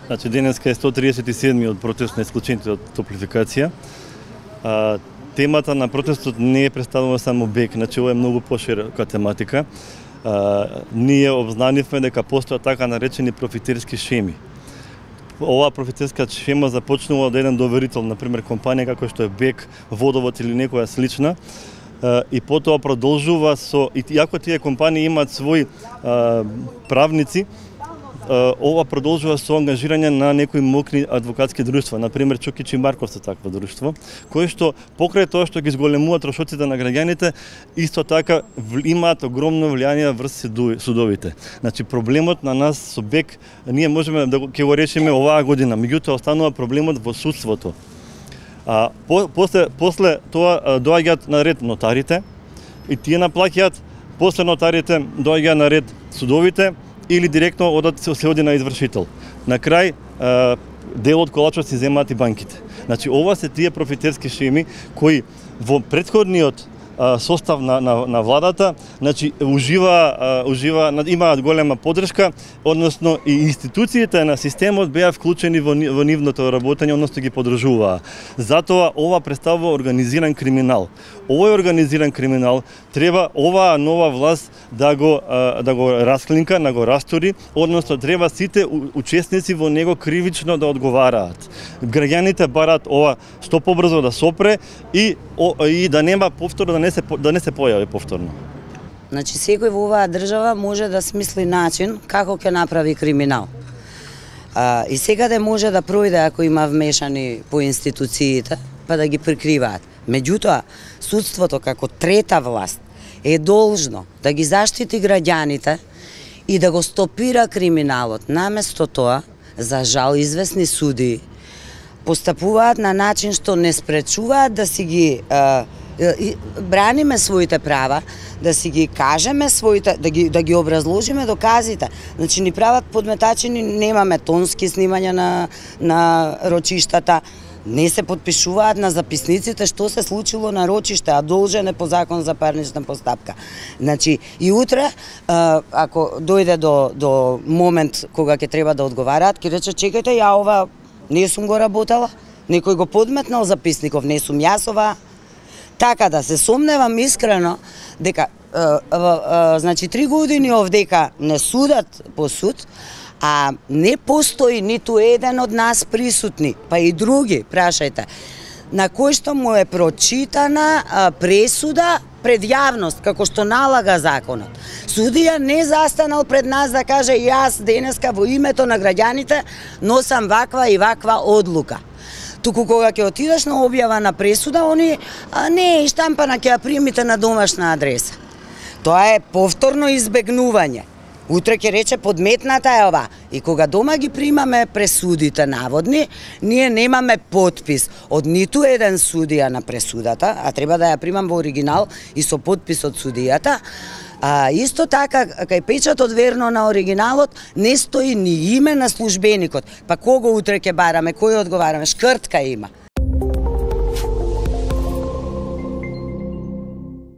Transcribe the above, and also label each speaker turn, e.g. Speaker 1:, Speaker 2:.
Speaker 1: Значи денеска е 137 од протест на исклучените од топлификација. Темата на протестот не е представува само БЕК, значи ова е многу поширока тематика. Ние обзнанивме дека постојат така наречени профитерски шеми. Оваа профитерска шема започнува од еден доверител, например компанија како што е БЕК, Водовод или некоја слична, и потоа продолжува со, иако тие компании имаат своји правници, ова продолжува со ангажирање на некои мокри адвокатски друштва, например Чукич и Марков се такво друштво, кои што покрај тоа што ги зголемуваат трошоците на граѓаните, исто така имаат огромно влијание врз судовите. Значи проблемот на нас со БЕК, ние можеме да ќе го решиме оваа година, меѓутоа останува проблемот во судството. После тоа доаѓаат на ред нотарите и тие наплаќаат, после нотарите доаѓа на ред судовите или директно се оди на извршител. На крај дел од колачот си земаат и банките. Значи ова се тие профитерски шеми кои во претходниот состав на владата, значи имаат голема поддршка, односно и институциите на системот беа вклучени во нивното работење, односно ги поддржуваа. Затоа ова представува организиран криминал. Овој организиран криминал треба оваа нова власт да го расклинка, да го растури, односно треба сите учесници во него кривично да одговараат. Граѓаните бараат ова што побрзо да сопре и да нема повторно, да не се појави повторно.
Speaker 2: Значи секој во оваа држава може да смисли начин како ќе направи криминал. И секаде може да пројде ако има вмешани по институциите, па да ги прикриваат. Меѓутоа, судството како трета власт е должно да ги заштити граѓаните и да го стопира криминалот. Наместо тоа, за жал, известни судии постапуваат на начин што не спречуваат да си ги браниме своите права, да си ги кажеме своите, да ги образложиме доказите. Значи ни прават подметачи, немаме тонски снимања на рочиштата, не се подпишуваат на записниците што се случило на рочиште, а должен е по закон за парнична постапка. Значи и утре, ако дојде до момент кога ќе треба да одговараат, ќе рече чекајте, ја ова не сум го работела, некој го подметнал записников, не сум јас ова. Така да се сомневам искрено дека значи 3 години овдека не судат по суд, а не постои ниту еден од нас присутни, па и други, прашајте, на кој што му е прочитана пресуда пред јавност, како што налага законот. Судија не застанал пред нас да каже јас денеска во името на граѓаните носам ваква и ваква одлука. Туку кога ќе отидеш на објава на пресуда, они не е штампана, ќе ја примите на домашна адреса. Тоа е повторно избегнување. Утре ќе рече подметната е ова. И кога дома ги примаме пресудите наводни, ние немаме подпис од ниту еден судија на пресудата, а треба да ја примам во оригинал и со подпис од судијата. Исто така, кај печатот верно на оригиналот, не стои ни име на службеникот. Па кого утре ќе бараме, кој одговараме, шкртка има.